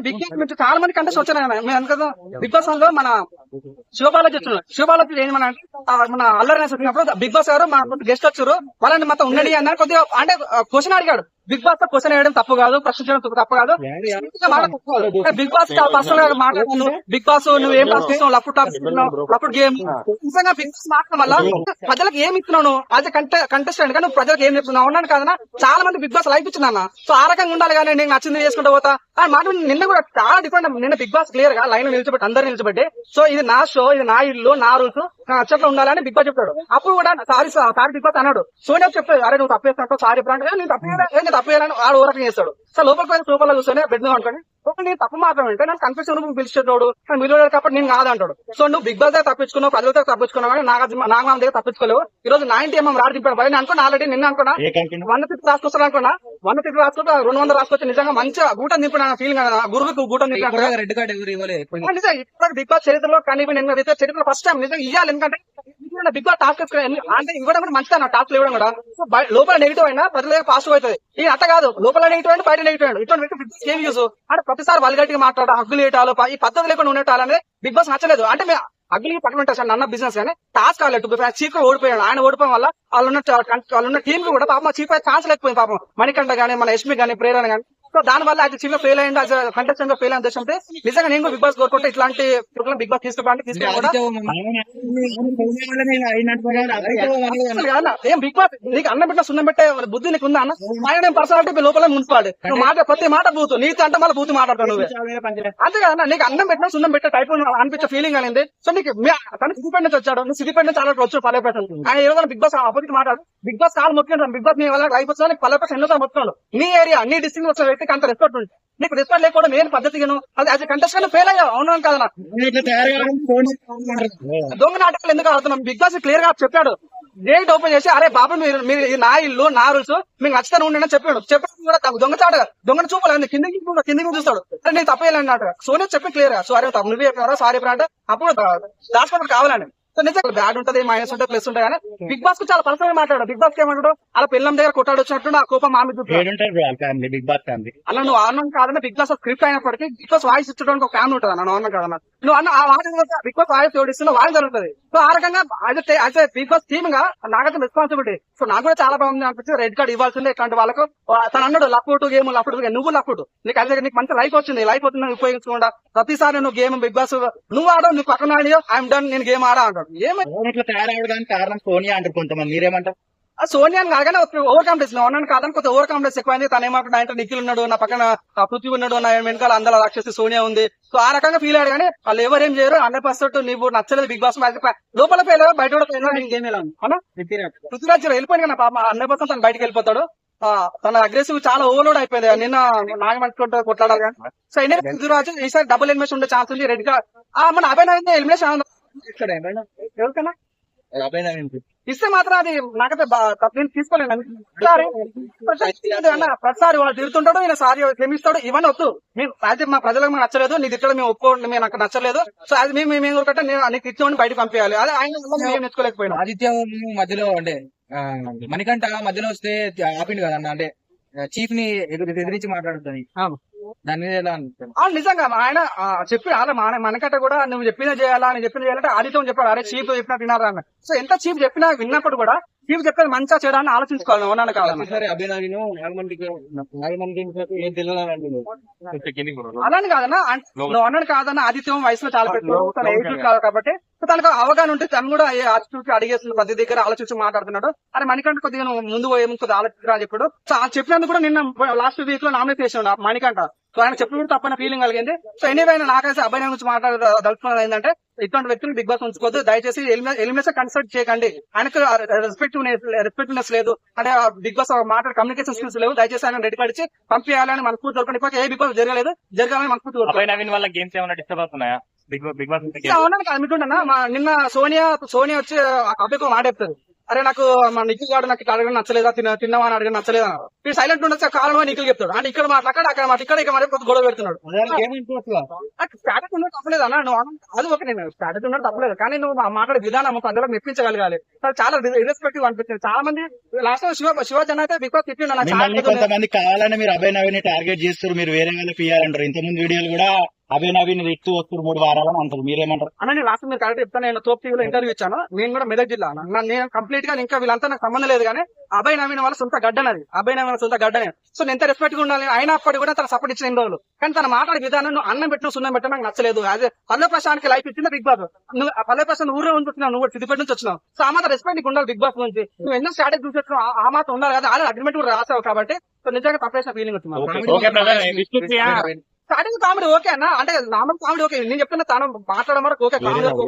Big boss నుంచి చాలా మంది కంటెస్ట్ వచ్చారు కదా బిగ్ బాస్ లో మన శివబాలాజీ వచ్చినాడు. శివబాలాజీ ఏం మన మన అల్లరి వచ్చినప్పుడు బిగ్ బాస్ గారు మన గెస్ట్ వచ్చారు, వాళ్ళని మొత్తం ఉన్నది అన్నారు. కొద్దిగా అంటే క్వశ్చన్ అడిగాడు. బిగ్ బాస్ క్వశ్చన్ వేయడం తప్పు కాదు, ప్రశ్నించడం తప్పు కాదు. బిగ్ బాస్ పర్సనల్ గా మాట్లాడుతున్నావు. బిగ్ బాస్ నువ్వు ఏం రాస్తున్నావు, అప్పుడు టాప్ అప్పుడు గేమ్ నిజంగా బిగ్ బాస్ మాట్లాడడం వల్ల ప్రజలకు ఏమి ఇస్తున్నావు అది కంటెస్టెంట్ గా నువ్వు ప్రజలకు ఏం చెప్తున్నావు అన్నాను కదా. చాలా మంది బిగ్ బాస్ లైఫ్ ఇచ్చిందన్న. సో ఆ రకంగా ఉండాలి కానీ నేను నచ్చింది చేసుకుంటూ పోతా అని మాట. నిన్న కూడా చాలా డిఫరెంట్. నిన్న బిగ్ బాస్ క్లియర్ గా లైన్ నిలిచిపెట్టి అందరు నిలిచిపెట్టి సో ఇది నా షో, ఇది నా ఇల్లు, నా రూల్స్, నా నచ్చట్లో ఉండాలని బిగ్ బాస్ చెప్తాడు. అప్పుడు కూడా సారీ బిగ్ బాస్ అన్నాడు. సోనియా చెప్తాడు, అరే నువ్వు తప్పేస్తావు, సారీ అంటే నేను తప్పేయాలని వాడు ఓరకం చేస్తాడు. సో లోపలికి పోయిన సూపర్లో కూర్చొని బెడ్ అనుకోండి నేను తప్పు మాట్లాడంటే నేను కన్ఫ్యూజన్ నువ్వు పిలిచేటోడు మీరు కాబట్టి నేను కాదంటాడు. సో నువ్వు బిగ్ బాస్ దగ్గర తప్పించుకున్నావు, ప్రజల దగ్గర తప్పించుకున్నావు కానీ నాకు దగ్గర తప్పించుకోలేవు. ఈ రోజు 90 రాడు దింపాడు భయ అనుకున్నా. ఆల్రెడీ నిన్న అనుకున్నా 150 రాసుకొస్తాను అనుకున్నా. 150 రాసుకొచ్చి 200 రాసుకొచ్చి నిజంగా మంచిగా గూటం దింపిన ఫీలింగ్ గురువుకు గూటం దింపాడు. రెడ్ కార్డ్ ఇప్పుడు బిగ్ బాస్ చరిత్రలో కానీ చరిత్రలో ఫస్ట్ టైం నిజంగా ఇవ్వాలి. ఎందుకంటే బిగ్ బాస్ టాస్క్ అంటే ఇవ్వడం కూడా మంచిదా టాస్క్ ఇవ్వడం కూడా. లోపల నెగిటివ్ అయినా ప్రజల పాజిటివ్ అవుతుంది. ఇది అట్ట కాదు, లోపల నెగిటివ్ అయినా బయట నెగిటివ్ అయినా ఇటువంటి ఏం యూజ్ అంటే ప్రతిసారి వల్గట్టిగా మాట్లాడడం, హగ్గులు వేయటాలు, ఈ పద్ధతి లేకుండా ఉండేటాలనే బిగ్ బాస్ నచ్చలేదు. అంటే అగ్గులకి పట్టుకుంటారు సార్ అన్న బిజినెస్ కానీ టాస్క్ కాలేదు. చీఫ్ ఓడిపోయాడు. ఆయన ఓడిపోవడం వల్ల వాళ్ళున్న టీం కి కూడా పాపం చీఫ్ ఛాన్స్ లేకపోయింది. పాపం మణికంఠ గానీ, మన యష్మి గానీ, ప్రేరణ గానీ. సో దాని వల్ల అది చీఫ్ ఫెయిల్ అయ్యింది, అది కంటెస్టెంట్ గా ఫెయిల్ అయిన ఉద్దేశం నిజంగా నేను బిగ్ బాస్ కోరుకుంటే ఇట్లాంటి బిగ్ బాస్ తీసుకోవడానికి ఏం బిగ్ బాస్ నీకు అన్నం పెట్టిన సున్నం పెట్టే బుద్ధి నీకు ఉందా అన్న? ఆయన పర్సనాలిటీ లోపల మున్పాడు. నువ్వు మాట ప్రతి మాట బూతు నీతి అంటే మళ్ళీ బూతు మాట్లాడతావు నువ్వు. అంతేగా నీకు అన్నం పెట్టినా సున్నం పెట్టే టైప్ అనిపించే ఫీలింగ్ అనేది. సో నీకు తను సిద్దిపేట నుంచి వచ్చాడు, నువ్వు సిద్దిపేట నుంచి చాలా వచ్చు పల్లెపేట. ఆయన ఏదో బిగ్ బాస్ ఆపోజిట్ మాట్లాడు. బిగ్ బాస్ కాలు మొక్కింటాను, బిగ్ బాస్ నీ వల్ల అయిపోతుంది. పల్లెపేట ఎన్నో మొత్తాడు. నీ ఏరియా నీ డిస్ట్రిక్ట్ వచ్చిన వ్యక్తికి అంత రెస్పెక్ట్ ఉంటుంది. నీకు రెస్పెక్ట్ లేకపోవడం ఏం పద్ధతిగాను అది యాజ్ కంటెస్టెంట్ ఫెయిల్ అయ్యావు. అవును కదా. దొంగ నాటకాలు ఎందుకు ఆడుతున్నాం? బిగ్ బాస్ క్లియర్ గా చెప్పాడు. గేట్ ఓపెన్ చేసి అరే బాబు మీరు నా ఇల్లు, నా రూల్స్ మీకు నచ్చుతాను ఉండని చెప్పాడు. చెప్పడం కూడా దొంగ దొంగ చూపాలి. కిందికి చూస్తాడు. నేను తప్పేయాలన్నట్టు సోనియా చెప్పి క్లియర్ గా. సో అరే నువ్వే చెప్పినారా సారీ అంటే అప్పుడు దాచుకోవడం కావాలని. సో నిజంగా బ్యాడ్ ఉంటుంది, మైనస్ ఉంటుంది, ప్లస్ ఉంటాయి. కానీ బిగ్ బాస్ కు చాలా పర్సనల్ మాట్లాడు. బిగ్ బాస్ ఏమంటాడు అలా పిల్లం దగ్గర కొట్టాడు వచ్చినట్టు ఆ కోపం మామి బిగ్ బాస్ అలా నువ్వు ఆనందం కాదన్న. బిగ్ బాస్ స్క్రిప్ట్ అయినప్పటికీ బిగ్ బాస్ వాయిస్ ఇచ్చడానికి ఒక ఫ్యామిలీ ఉంటుంది అన్న. ఆనందం కాదన్న నువ్వు అన్న ఆ వాయిస్ బిగ్ బాస్ వాయిస్ జోడిస్తున్న వాయిస్ జరుగుతుంది. సో ఆ రకంగా అయితే బిగ్ బాస్ టీమ్ గా నాకైతే రెస్పాన్సిబిలిటీ. సో నాకు కూడా చాలా బాగుంది అనిపించింది. రెడ్ కార్డ్ ఇవ్వాల్సిందే ఇట్లాంటి వాళ్ళకు. తను అన్నాడు లఫ్ట్ గేమ్ లఫ్ట్ నువ్వు లఫ్ట్ నీకు అదే నీకు మంచి లైఫ్ వచ్చింది. లైఫ్ వచ్చిందని ఉపయోగించకుండా ప్రతిసారి నువ్వు గేమ్ బిగ్ బాస్ నువ్వు ఆడవు, నువ్వు పక్కన ఆడియో ఐఎమ్ డన్ నేను గేమ్ ఆడా అంటాడు. ఇట్లా తయారవడానికి కారణం సోనియా అంటారు కొంతమంది, మీరేమంటారు? సోనియా కాగానే ఓవర్ కాన్ఫిడెన్స్ ఉన్నాను కాదని కొంత ఓవర్ కాన్ఫిడెన్స్ ఎక్కువైంది. తను ఏమంటాడు అంటే నిఖిల్ ఉన్నాడు, నా పక్కన పృథ్వీ ఉన్నాడు, నా వెనకాల అందరూ రాక్షసి సోనియా ఉంది. సో ఆ రకంగా ఫీల్ అయ్యాడు. కానీ వాళ్ళు ఎవరేం చేయరు. 100% నీవు నచ్చలేదు బిగ్ బాస్ లోపల పోయలేదు, బయట కూడా పోయినా గేమ్ ఎలా అవునా పృథ్వీరాజ్ వెళ్ళిపోయింది కదా పాప. 100% తను బయటకు వెళ్ళిపోతాడు. తన అగ్రెసివ్ చాలా ఓవర్లోడ్ అయిపోయింది. నిన్న నాగమంటే కొట్లాడాలి కానీ. సో పృథ్వీరాజ్ ఈసారి డబుల్ ఎలిమినేషన్ ఉండే ఛాన్స్ ఉంది. రెడ్ గా మన అభినవ్ ఎలిమినేషన్ ఎవరికైనా ఇస్తే మాత్రం అది నాకైతే నేను తీసుకోలేను. ప్రతిసారి వాళ్ళు తిరుగుతుంటాడు, ఈయన సారీ క్షమిస్తాడు. ఇవన్నీ వద్దు. అయితే మా ప్రజలకు మాకు నచ్చలేదు, నీ తిట్టడం మేము ఒప్పుకోండి, మేము నాకు నచ్చలేదు. సో అది మేము ఊరుకంటే నీకు ఇచ్చేవాడిని బయటకు పంపించాలి. అది ఆయన మేము నేర్చుకోలేకపోయినా. ఆదిత్య మధ్యలో అంటే మణికంఠ మధ్యలో వస్తే ఆపిండు కదన్న, అంటే చీఫ్ ని ఎదిరించి మాట్లాడుతుంది. దాని మీద ఎలా అనిపిస్తుంది? నిజంగా ఆయన చెప్పి మనకట్ట కూడా నువ్వు చెప్పినా చేయాలా, నేను చెప్పిన చేయాలంటే ఆదిత్యం చెప్పాడు. అరే చీఫ్ చెప్పినా వినారా అన్న. సో ఎంత చీఫ్ చెప్పినా విన్నప్పుడు కూడా చీఫ్ చెప్పేది మంచిగా చేయడాన్ని ఆలోచించుకోవాలి. అవునా కావాలి సరే అభినవిను అలాని కాదన్నా. నువ్వు అన్నాడు కాదన్న ఆదిత్యం వయసులో చాలా పెట్టు తన ఏజ్ కాదు కాబట్టి తనకు అవగాహన ఉంటే తను కూడా ఆలోచించి అడిగేస్తుంది. ప్రతి దగ్గర ఆలోచించి మాట్లాడుతున్నాడు. అరే మణికంఠ కొద్దిగా నువ్వు ముందు పోయే కొద్దిగా ఆలోచించరా చెప్పాడు. సో చెప్పినందుకు కూడా నిన్న లాస్ట్ వీక్ లో నామినేట్ చేసాడు మణికంఠ. సో ఆయన చెప్పినప్పుడు తప్పని ఫీలింగ్ కలిగింది. సో ఎనీవే నాకైతే అబ్బాయి గురించి మాట్లాడదలుచుకున్నది ఏంటంటే ఇటువంటి వ్యక్తులు బిగ్ బాస్ ఉంచుకోవద్దు. దయచేసి ఎలిమినేషన్ కన్సల్ట్ చేయకండి. ఆయనకు రెస్పెక్టివ్నెస్ లేదు, అంటే బిగ్ బాస్ మాట్లాడే కమ్యూనికేషన్ స్కిల్స్ లేవు. దయచేసి ఆయన రెడీ పడిచి పంపించాలని మనస్ఫూర్తి దొరకండి. ఏ బిగ్ బాస్ జరగలేదు, జరగాలని మనస్ఫూర్తి అవునా అనుకుంటున్నా. నిన్న సోనియా వచ్చి అబ్బాయికి మాట చెప్తారు. అరే నాకు మా నిఖిల్ గారు నాకు ఇట్లా అడగడం నచ్చలేదా, తిన్నావా అని అడగడం నచ్చలేదా అన్నారు. వీడు సైలెంట్ ఉండొచ్చు, కారణం నిఖిల్ చెప్తాడు. అంటే ఇక్కడ మాట్లాడు అక్కడ మాట ఇక్కడ మరి గొడవ పెడుతున్నాడు. స్టాటస్ ఉండడం తప్పలేదు అన్న, నువ్వు అది ఓకే, నేను స్టాటస్ ఉండడం తప్పలేదు, కానీ నువ్వు మాట్లాడే విధానం అందరూ మెప్పించగలగాలి. చాలా ఇర్రెస్పెక్టివ్ అనిపించింది. చాలా మంది లాస్ట్ శివజన్ అయితే బికాస్ మిమ్మల్ని కొంతమంది కావాలని మీరు అభయ్ నవీని టార్గెట్ చేస్తారు, మీరు వేరే వాళ్ళకి ఇయ్యాలంటారు. ఇంతకుముందు వీడియోలు కూడా అభయ్ నవీని ఎత్తు వస్తారు 3 వారాలని అంటారు, మీరేమంటారు? అన్న నేను లాస్ట్ మీరు కరెక్ట్ చెప్తాను. నేను తోప్ టీవీలో ఇంటర్వ్యూ ఇచ్చాను. నేను కూడా మెదక్ జిల్లా అన్న. నేను కంప్లీట్ గా ఇంకా వీళ్ళంతా నాకు సంబంధం లేదు, కానీ అభయ్ నవీన్ వాళ్ళ సొంత గడ్డనది. అభయ్ నవీన్ సొంత గడ్డనే. సో నేను ఎంత రెస్పెక్ట్ గా ఉండాలి, అయినప్పటికీ కూడా తన సపోర్ట్ ఇచ్చిన 2 రోజులు. కానీ తన మాట్లాడే విధానం నువ్వు అన్నం పెట్టిన సున్నం పెట్టిన నాకు నచ్చలేదు. అదే పల్లె ప్రశాంత్కి లైఫ్ ఇచ్చింది బిగ్ బాస్. నువ్వు పల్లె ప్రశాంత్ ఊరే ఉంటున్నావు, నువ్వు సిద్దిపేట నుంచి వచ్చినావు. సో ఆ మాత్రం రెస్పెక్ట్ నీకు ఉండాలి బిగ్ బాస్ నుంచి. నువ్వు ఎన్నో స్ట్రాటజీ చూసి ఆ మాత్రం ఉండాలి కదా. అదే అగ్రిమెంట్ కూడా రాసావు కాబట్టి సో నిజంగా తప్పేసిన ఫీలింగ్ వచ్చింది. స్టార్టింగ్ కామెడీ ఓకే అన్న, అంటే నార్మల్ కామెడీ ఓకే. నేను చెప్తున్నా తను మాట్లాడడం వరకు ఓకే, కామెడీ ఓకే.